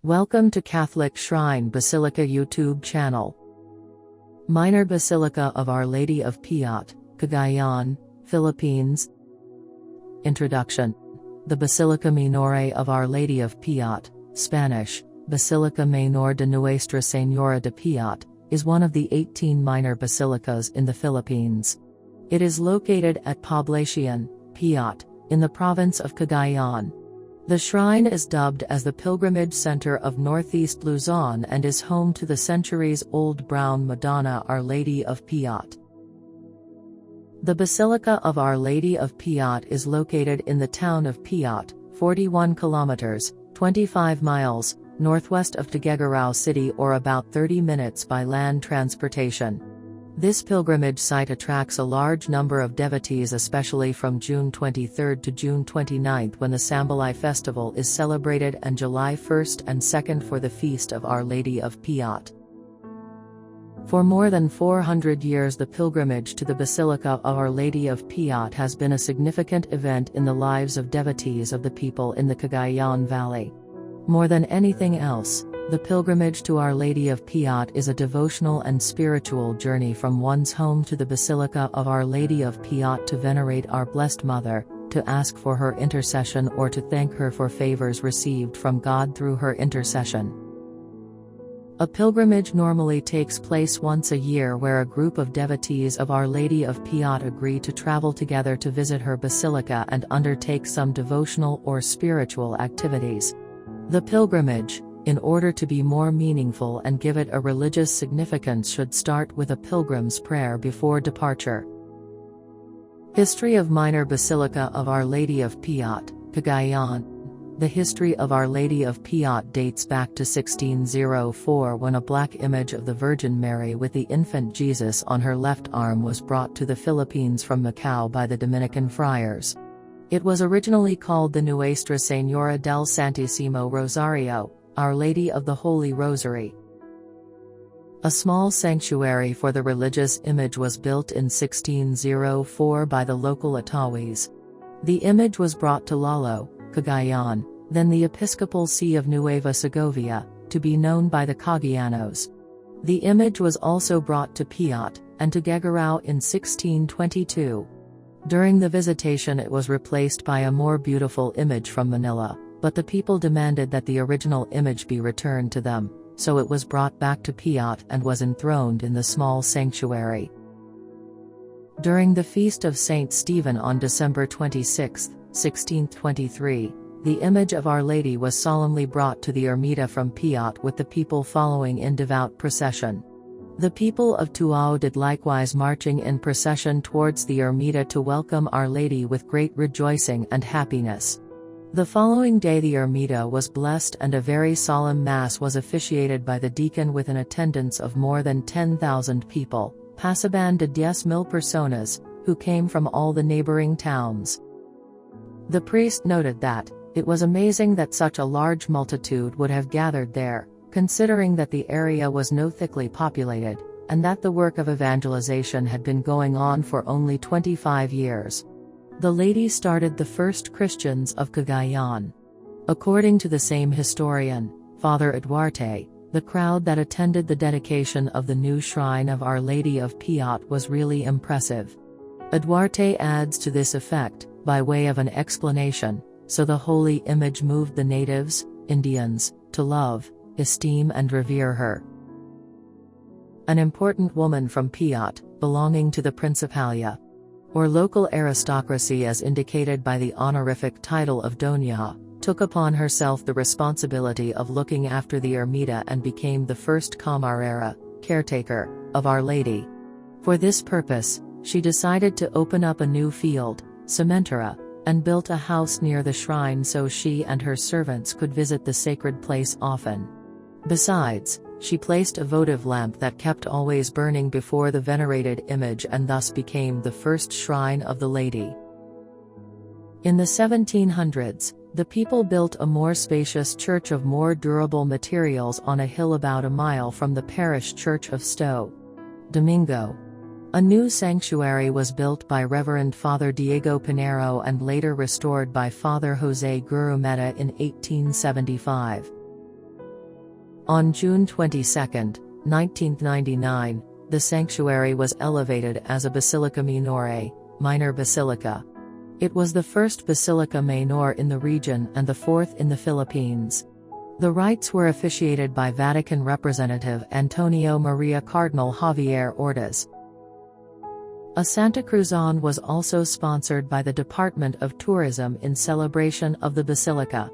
Welcome to Catholic Shrine Basilica YouTube channel. Minor Basilica of Our Lady of Piat, Cagayan, Philippines. Introduction. The Basilica Minore of Our Lady of Piat, Spanish, Basilica Menor de Nuestra Señora de Piat, is one of the 18 minor basilicas in the Philippines. It is located at Poblacion, Piat, in the province of Cagayan. The shrine is dubbed as the pilgrimage center of northeast Luzon and is home to the centuries-old brown Madonna Our Lady of Piat. The Basilica of Our Lady of Piat is located in the town of Piat, 41 kilometers, 25 miles, northwest of Tuguegarao City, or about 30 minutes by land transportation. This pilgrimage site attracts a large number of devotees, especially from June 23 to June 29 when the Sambalay festival is celebrated, and July 1 and 2 for the Feast of Our Lady of Piat. For more than 400 years, the pilgrimage to the Basilica of Our Lady of Piat has been a significant event in the lives of devotees of the people in the Cagayan Valley. More than anything else, the pilgrimage to Our Lady of Piat is a devotional and spiritual journey from one's home to the Basilica of Our Lady of Piat to venerate our Blessed Mother, to ask for her intercession, or to thank her for favors received from God through her intercession. A pilgrimage normally takes place once a year, where a group of devotees of Our Lady of Piat agree to travel together to visit her basilica and undertake some devotional or spiritual activities. The pilgrimage, in order to be more meaningful and give it a religious significance, should start with a pilgrim's prayer before departure. History of Minor Basilica of Our Lady of Piat, Cagayan. The history of Our Lady of Piat dates back to 1604, when a black image of the Virgin Mary with the infant Jesus on her left arm was brought to the Philippines from Macau by the Dominican friars. It was originally called the Nuestra Señora del Santísimo Rosario, Our Lady of the Holy Rosary. A small sanctuary for the religious image was built in 1604 by the local Atawis. The image was brought to Lalo, Cagayan, then the Episcopal See of Nueva Segovia, to be known by the Cagayanos. The image was also brought to Piat and to Tuguegarao in 1622. During the visitation, it was replaced by a more beautiful image from Manila, but the people demanded that the original image be returned to them, so it was brought back to Piat and was enthroned in the small sanctuary. During the Feast of Saint Stephen on December 26, 1623, the image of Our Lady was solemnly brought to the ermita from Piat, with the people following in devout procession. The people of Tuao did likewise, marching in procession towards the ermita to welcome Our Lady with great rejoicing and happiness. The following day the ermita was blessed and a very solemn mass was officiated by the deacon with an attendance of more than 10,000 people, pasaban de 10,000 personas, who came from all the neighboring towns. The priest noted that it was amazing that such a large multitude would have gathered there, considering that the area was no thickly populated, and that the work of evangelization had been going on for only 25 years. The lady started the first Christians of Cagayan. According to the same historian, Father Eduarte, the crowd that attended the dedication of the new shrine of Our Lady of Piat was really impressive. Eduarte adds to this effect, by way of an explanation, so the holy image moved the natives, Indians, to love, esteem and revere her. An important woman from Piat, belonging to the Principalia, or local aristocracy as indicated by the honorific title of Doña, took upon herself the responsibility of looking after the ermita and became the first camarera, caretaker, of Our Lady. For this purpose, she decided to open up a new field, Cementera, and built a house near the shrine so she and her servants could visit the sacred place often. Besides, she placed a votive lamp that kept always burning before the venerated image and thus became the first shrine of the Lady. In the 1700s, the people built a more spacious church of more durable materials on a hill about a mile from the parish church of Sto. Domingo. A new sanctuary was built by Reverend Father Diego Pinero and later restored by Father Jose Gurumeta in 1875. On June 22, 1999, the sanctuary was elevated as a basilica minore, minor basilica. It was the first basilica minor in the region and the fourth in the Philippines. The rites were officiated by Vatican representative Antonio Maria Cardinal Javier Ordaz. A Santa Cruzan was also sponsored by the Department of Tourism in celebration of the basilica.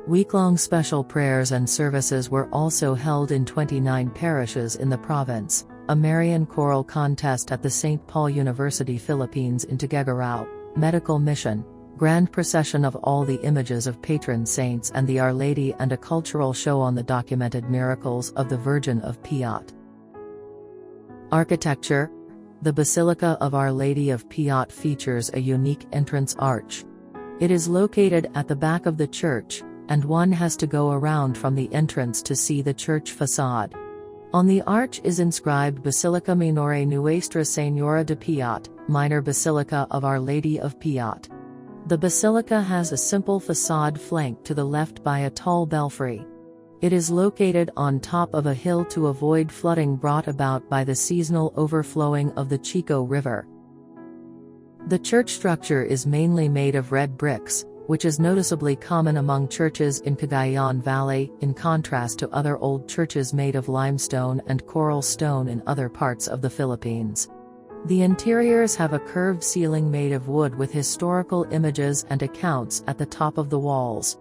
Week-long special prayers and services were also held in 29 parishes in the province, a Marian choral contest at the St. Paul University Philippines in Tuguegarao, medical mission, grand procession of all the images of patron saints and the Our Lady, and a cultural show on the documented miracles of the Virgin of Piat. Architecture. The Basilica of Our Lady of Piat features a unique entrance arch. It is located at the back of the church, and one has to go around from the entrance to see the church facade. On the arch is inscribed Basilica Minore Nuestra Señora de Piat, Minor Basilica of Our Lady of Piat. The basilica has a simple facade flanked to the left by a tall belfry. It is located on top of a hill to avoid flooding brought about by the seasonal overflowing of the Chico River. The church structure is mainly made of red bricks, which is noticeably common among churches in Cagayan Valley, in contrast to other old churches made of limestone and coral stone in other parts of the Philippines. The interiors have a curved ceiling made of wood with historical images and accounts at the top of the walls.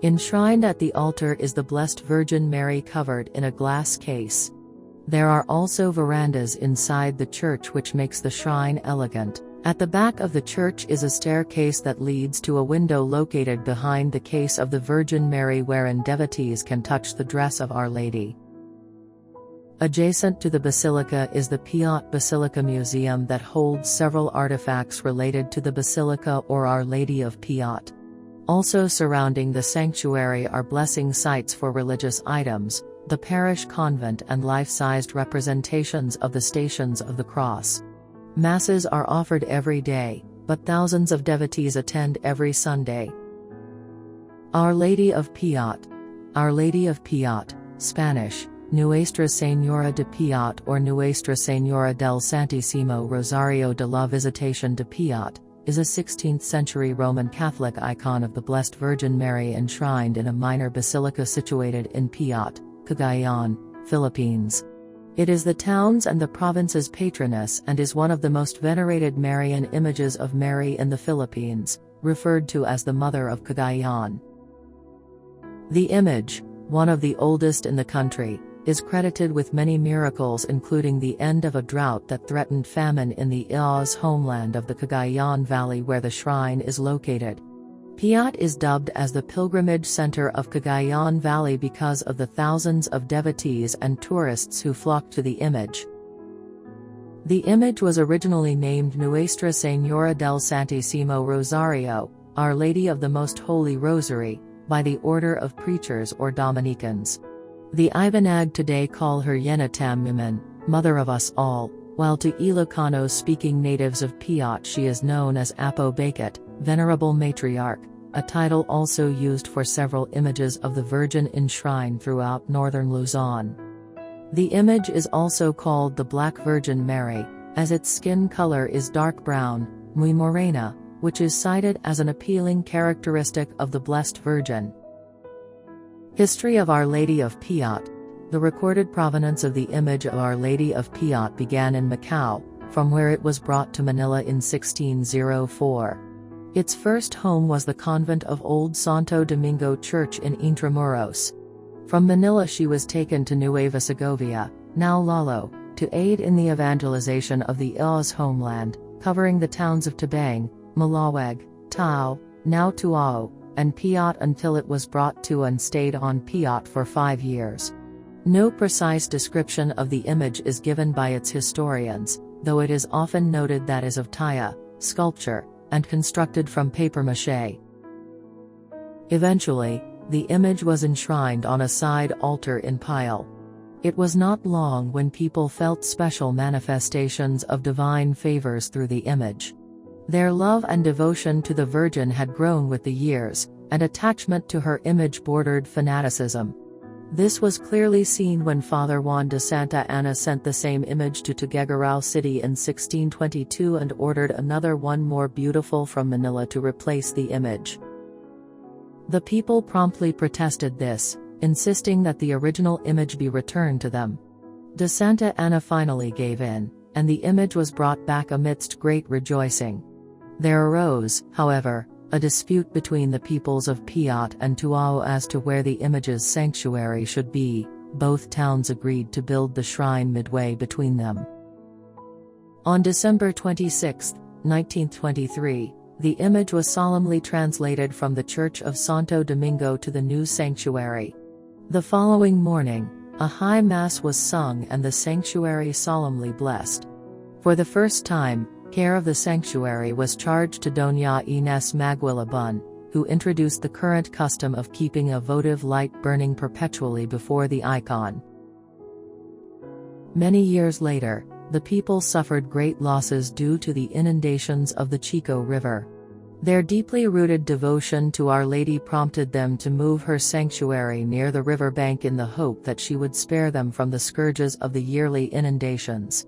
Enshrined at the altar is the Blessed Virgin Mary covered in a glass case. There are also verandas inside the church which makes the shrine elegant. At the back of the church is a staircase that leads to a window located behind the case of the Virgin Mary wherein devotees can touch the dress of Our Lady. Adjacent to the basilica is the Piat Basilica Museum that holds several artifacts related to the basilica or Our Lady of Piat. Also surrounding the sanctuary are blessing sites for religious items, the parish convent, and life-sized representations of the Stations of the Cross. Masses are offered every day, but thousands of devotees attend every Sunday. Our Lady of Piat. Our Lady of Piat, Spanish, Nuestra Señora de Piat or Nuestra Señora del Santísimo Rosario de la Visitación de Piat, is a 16th-century Roman Catholic icon of the Blessed Virgin Mary enshrined in a minor basilica situated in Piat, Cagayan, Philippines. It is the town's and the province's patroness and is one of the most venerated Marian images of Mary in the Philippines, referred to as the Mother of Cagayan. The image, one of the oldest in the country, is credited with many miracles, including the end of a drought that threatened famine in the Ios homeland of the Cagayan Valley where the shrine is located. Piat is dubbed as the pilgrimage center of Cagayan Valley because of the thousands of devotees and tourists who flock to the image. The image was originally named Nuestra Señora del Santísimo Rosario, Our Lady of the Most Holy Rosary, by the Order of Preachers or Dominicans. The Ibanag today call her Yenatamuman, Mother of Us All, while to Ilocano-speaking natives of Piat she is known as Apo Bakit, Venerable Matriarch, a title also used for several images of the Virgin enshrined throughout northern Luzon. The image is also called the Black Virgin Mary, as its skin color is dark brown, muy morena, which is cited as an appealing characteristic of the Blessed Virgin. History of Our Lady of Piat. The recorded provenance of the image of Our Lady of Piat began in Macau, from where it was brought to Manila in 1604. Its first home was the convent of Old Santo Domingo Church in Intramuros. From Manila she was taken to Nueva Segovia, now Lalo, to aid in the evangelization of the Ios homeland, covering the towns of Tabang, Malawag, Tao, now Tuao, and Piat until it was brought to and stayed on Piat for 5 years. No precise description of the image is given by its historians, though it is often noted that it is of taya, sculpture, and constructed from papier-mâché. Eventually, the image was enshrined on a side altar in pile. It was not long when people felt special manifestations of divine favors through the image. Their love and devotion to the Virgin had grown with the years, and attachment to her image bordered fanaticism. This was clearly seen when Father Juan de Santa Ana sent the same image to Tuguegarao city in 1622 and ordered another one more beautiful from Manila to replace the image. The people promptly protested this, insisting that the original image be returned to them. De Santa Ana finally gave in, and the image was brought back amidst great rejoicing. There arose, however, a dispute between the peoples of Piat and Tuao as to where the image's sanctuary should be. Both towns agreed to build the shrine midway between them. On December 26, 1923, the image was solemnly translated from the Church of Santo Domingo to the new sanctuary. The following morning, a high mass was sung and the sanctuary solemnly blessed. For the first time, care of the sanctuary was charged to Doña Inés Maguilabun, who introduced the current custom of keeping a votive light burning perpetually before the icon. Many years later, the people suffered great losses due to the inundations of the Chico River. Their deeply rooted devotion to Our Lady prompted them to move her sanctuary near the riverbank in the hope that she would spare them from the scourges of the yearly inundations.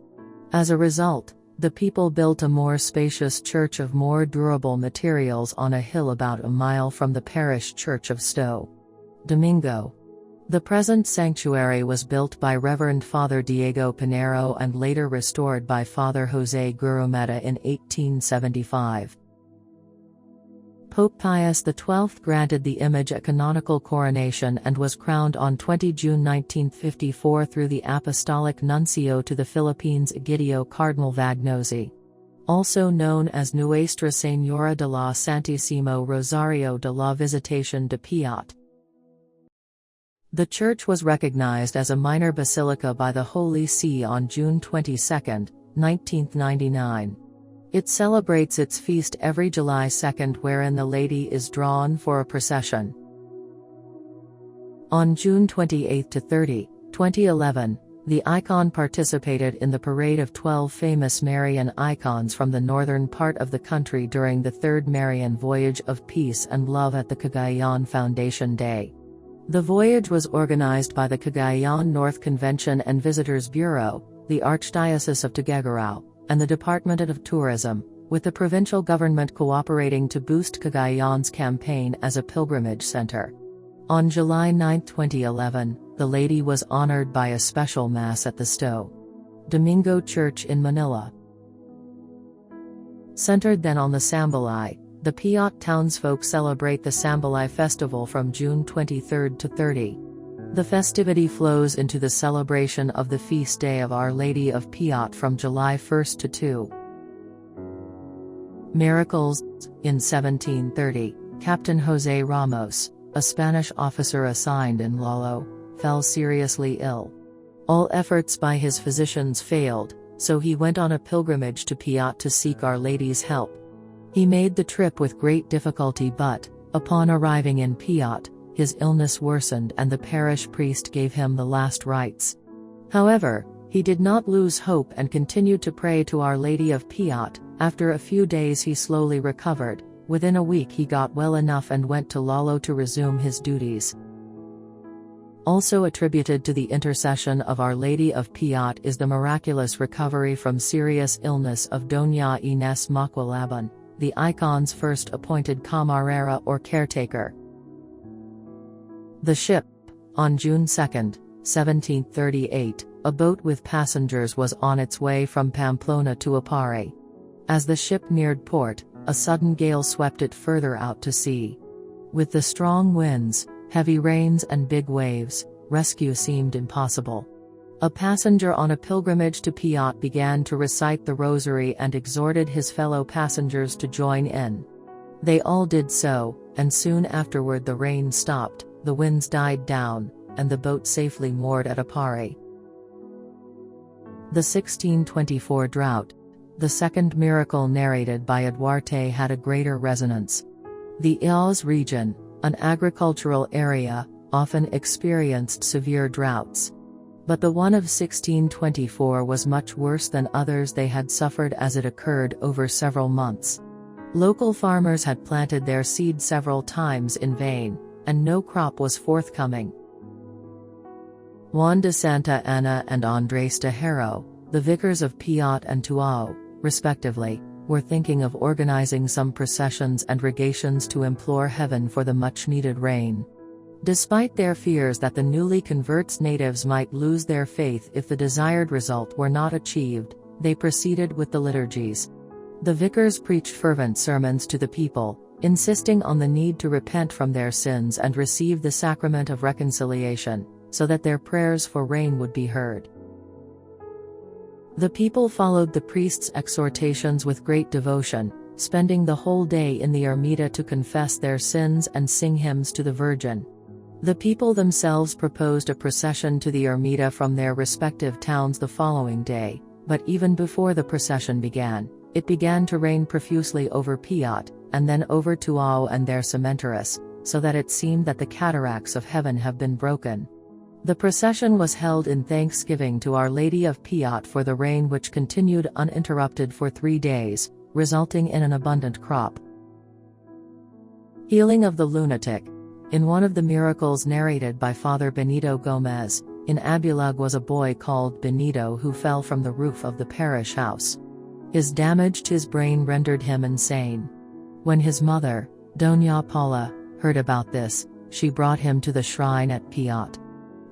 As a result, the people built a more spacious church of more durable materials on a hill about a mile from the parish church of Sto. Domingo. The present sanctuary was built by Reverend Father Diego Pinero and later restored by Father José Gurumeta in 1875. Pope Pius XII granted the image a canonical coronation and was crowned on 20 June 1954 through the Apostolic Nuncio to the Philippines Egidio Cardinal Vagnosi. Also known as Nuestra Señora de la Santísimo Rosario de la Visitación de Piat. The church was recognized as a minor basilica by the Holy See on June 22, 1999. It celebrates its feast every July 2 wherein the Lady is drawn for a procession. On June 28 to 30, 2011, the icon participated in the parade of 12 famous Marian icons from the northern part of the country during the Third Marian Voyage of Peace and Love at the Cagayan Foundation Day. The voyage was organized by the Cagayan North Convention and Visitors Bureau, the Archdiocese of Tuguegarao, and the Department of Tourism, with the provincial government cooperating to boost Cagayan's campaign as a pilgrimage center. On July 9, 2011, the Lady was honored by a special Mass at the Sto. Domingo Church in Manila. Centered then on the Sambalay, the Piat townsfolk celebrate the Sambalay festival from June 23 to 30. The festivity flows into the celebration of the feast day of Our Lady of Piat from July 1 to 2. Miracles. In 1730, Captain José Ramos, a Spanish officer assigned in Lolo, fell seriously ill. All efforts by his physicians failed, so he went on a pilgrimage to Piat to seek Our Lady's help. He made the trip with great difficulty but, upon arriving in Piat, his illness worsened and the parish priest gave him the last rites. However, he did not lose hope and continued to pray to Our Lady of Piat. After a few days he slowly recovered. Within a week he got well enough and went to Lolo to resume his duties. Also attributed to the intercession of Our Lady of Piat is the miraculous recovery from serious illness of Doña Inés Maguilabun, the icon's first appointed camarera or caretaker. The ship. On June 2, 1738, a boat with passengers was on its way from Pamplona to Apare. As the ship neared port, a sudden gale swept it further out to sea. With the strong winds, heavy rains and big waves, rescue seemed impossible. A passenger on a pilgrimage to Piat began to recite the rosary and exhorted his fellow passengers to join in. They all did so, and soon afterward the rain stopped, the winds died down, and the boat safely moored at Apare. The 1624 drought. The second miracle narrated by Duarte had a greater resonance. The Ios region, an agricultural area, often experienced severe droughts. But the one of 1624 was much worse than others they had suffered as it occurred over several months. Local farmers had planted their seed several times in vain, and no crop was forthcoming. Juan de Santa Ana and Andrés de Haro, the vicars of Piat and Tuao, respectively, were thinking of organizing some processions and rogations to implore heaven for the much-needed rain. Despite their fears that the newly converts natives might lose their faith if the desired result were not achieved, they proceeded with the liturgies. The vicars preached fervent sermons to the people, insisting on the need to repent from their sins and receive the sacrament of reconciliation, so that their prayers for rain would be heard. The people followed the priest's exhortations with great devotion, spending the whole day in the ermita to confess their sins and sing hymns to the Virgin. The people themselves proposed a procession to the ermita from their respective towns the following day, but even before the procession began, it began to rain profusely over Piat, and then over Tuao and their cementeris, so that it seemed that the cataracts of heaven have been broken. The procession was held in thanksgiving to Our Lady of Piat for the rain which continued uninterrupted for 3 days, resulting in an abundant crop. Healing of the lunatic. In one of the miracles narrated by Father Benito Gomez, in Abulag was a boy called Benito who fell from the roof of the parish house. His damage to his brain rendered him insane. When his mother, Doña Paula, heard about this, she brought him to the shrine at Piat.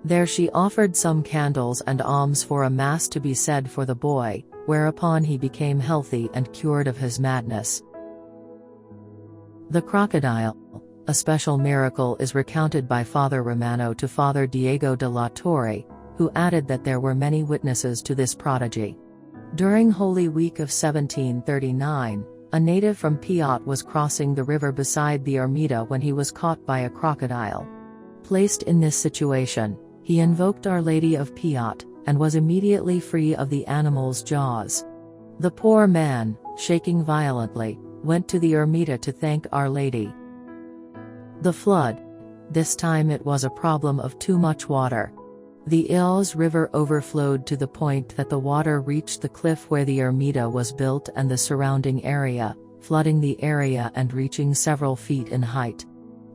There she offered some candles and alms for a mass to be said for the boy, whereupon he became healthy and cured of his madness. The crocodile. A special miracle is recounted by Father Romano to Father Diego de la Torre, who added that there were many witnesses to this prodigy. During Holy Week of 1739, a native from Piat was crossing the river beside the ermita when he was caught by a crocodile. Placed in this situation, he invoked Our Lady of Piat, and was immediately free of the animal's jaws. The poor man, shaking violently, went to the ermita to thank Our Lady. The flood. This time it was a problem of too much water. The Ilz River overflowed to the point that the water reached the cliff where the ermita was built and the surrounding area, flooding the area and reaching several feet in height.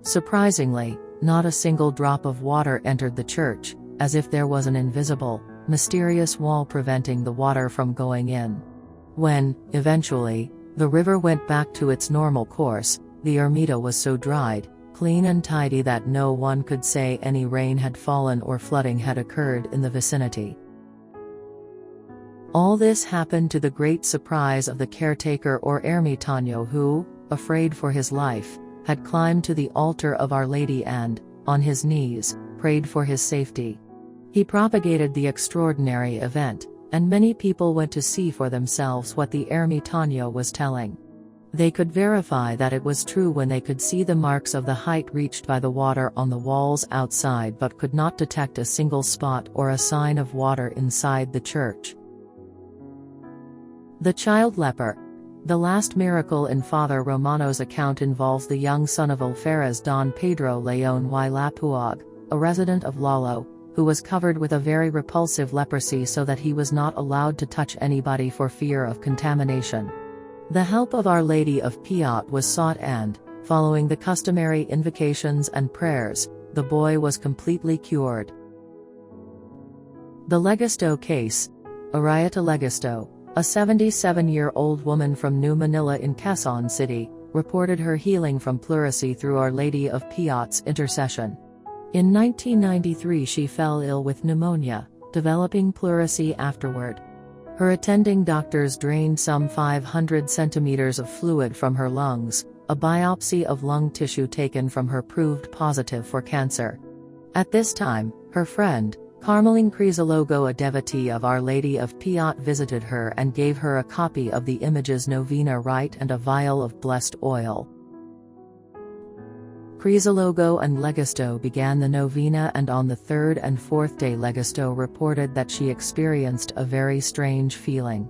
Surprisingly, not a single drop of water entered the church, as if there was an invisible, mysterious wall preventing the water from going in. When, eventually, the river went back to its normal course, the ermita was so dried, clean and tidy that no one could say any rain had fallen or flooding had occurred in the vicinity. All this happened to the great surprise of the caretaker or ermitaño who, afraid for his life, had climbed to the altar of Our Lady and, on his knees, prayed for his safety. He propagated the extraordinary event, and many people went to see for themselves what the ermitaño was telling. They could verify that it was true when they could see the marks of the height reached by the water on the walls outside but could not detect a single spot or a sign of water inside the church. The child leper. The last miracle in Father Romano's account involves the young son of Alferez Don Pedro León y Lapuag, a resident of Lalo, who was covered with a very repulsive leprosy so that he was not allowed to touch anybody for fear of contamination. The help of Our Lady of Piat was sought and, following the customary invocations and prayers, the boy was completely cured. The Legisto case. Arieta Legisto, a 77-year-old woman from New Manila in Quezon City, reported her healing from pleurisy through Our Lady of Piat's intercession. In 1993 she fell ill with pneumonia, developing pleurisy afterward. Her attending doctors drained some 500 centimeters of fluid from her lungs. A biopsy of lung tissue taken from her proved positive for cancer. At this time, her friend, Carmeline Crisologo, a devotee of Our Lady of Piat, visited her and gave her a copy of the Images Novena Rite and a vial of blessed oil. Crisologo and Legisto began the novena, and on the third and fourth day Legisto reported that she experienced a very strange feeling.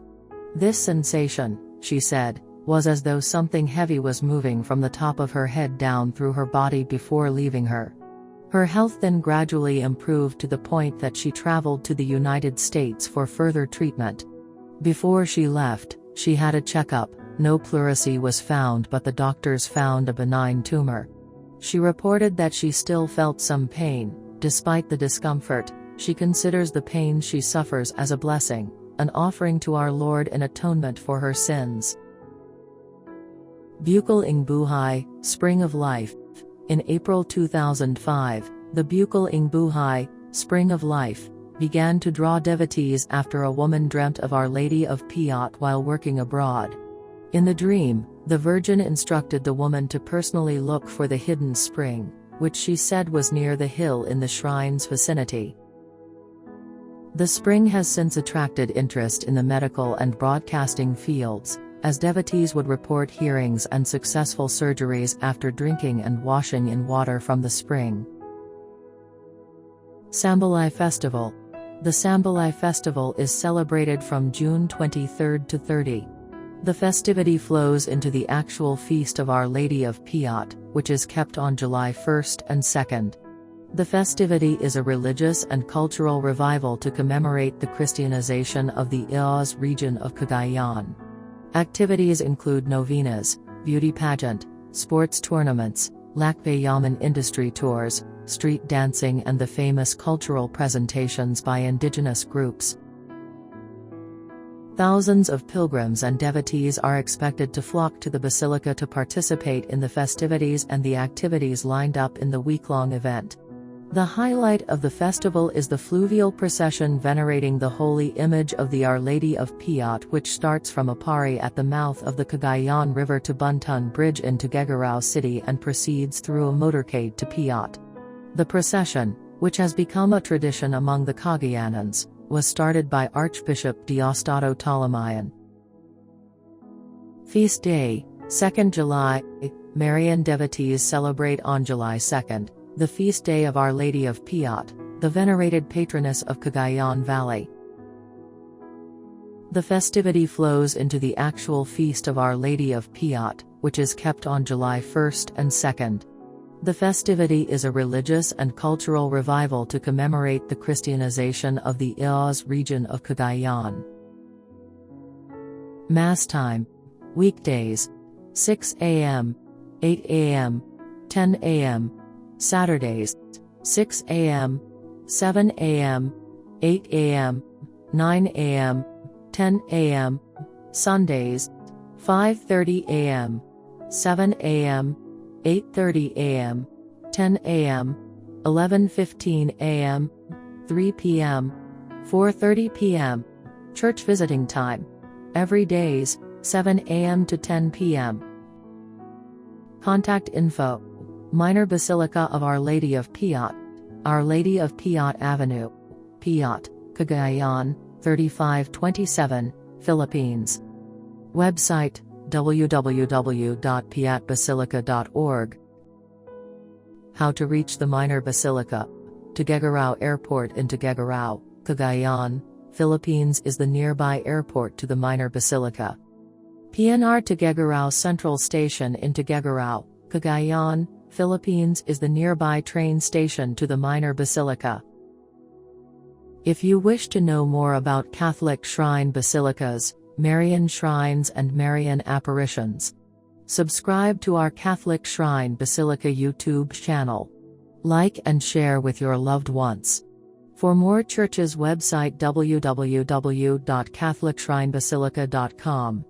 This sensation, she said, was as though something heavy was moving from the top of her head down through her body before leaving her. Her health then gradually improved to the point that she traveled to the United States for further treatment. Before she left, she had a checkup. No pleurisy was found, but the doctors found a benign tumor. She reported that she still felt some pain, despite the discomfort, she considers the pain she suffers as a blessing, an offering to our Lord in atonement for her sins. Bukal ng Buhay, Spring of Life. In April 2005, the Bukal ng Buhay, Spring of Life, began to draw devotees after a woman dreamt of Our Lady of Piat while working abroad. In the dream, the Virgin instructed the woman to personally look for the hidden spring, which she said was near the hill in the shrine's vicinity. The spring has since attracted interest in the medical and broadcasting fields, as devotees would report hearings and successful surgeries after drinking and washing in water from the spring. Sambalai Festival. The Sambalai Festival is celebrated from June 23 to 30. The festivity flows into the actual feast of Our Lady of Piat, which is kept on July 1st and 2nd. The festivity is a religious and cultural revival to commemorate the Christianization of the Ios region of Cagayan. Activities include novenas, beauty pageant, sports tournaments, Lakbayaman industry tours, street dancing and the famous cultural presentations by indigenous groups. Thousands of pilgrims and devotees are expected to flock to the basilica to participate in the festivities and the activities lined up in the week-long event. The highlight of the festival is the fluvial procession venerating the holy image of the Our Lady of Piat, which starts from Apari at the mouth of the Cagayan River to Buntun Bridge into Tuguegarao City and proceeds through a motorcade to Piat. The procession, which has become a tradition among the Cagayanans, was started by Archbishop Diosdado Talamayan. Feast Day, 2nd July. Marian devotees celebrate on July 2nd, the feast day of Our Lady of Piat, the venerated patroness of Cagayan Valley. The festivity flows into the actual feast of Our Lady of Piat, which is kept on July 1st and 2nd. The festivity is a religious and cultural revival to commemorate the Christianization of the Ios region of Cagayan. Mass time. Weekdays. 6 a.m., 8 a.m., 10 a.m. Saturdays. 6 a.m., 7 a.m., 8 a.m., 9 a.m., 10 a.m. Sundays. 5:30 a.m., 7 a.m., 8:30 a.m., 10 a.m., 11:15 a.m., 3 p.m., 4:30 p.m. Church visiting time. Every days, 7 a.m. to 10 p.m. Contact info. Minor Basilica of Our Lady of Piat. Our Lady of Piat Avenue. Piat, Cagayan, 3527, Philippines. Website, www.piatbasilica.org. How to reach the Minor Basilica. Tuguegarao Airport in Tuguegarao, Cagayan, Philippines is the nearby airport to the Minor Basilica. PNR Tuguegarao Central Station in Tuguegarao, Cagayan, Philippines is the nearby train station to the Minor Basilica. If you wish to know more about Catholic shrine basilicas, Marian shrines and Marian apparitions, subscribe to our Catholic Shrine Basilica YouTube channel. Like and share with your loved ones. For more churches website www.catholicshrinebasilica.com.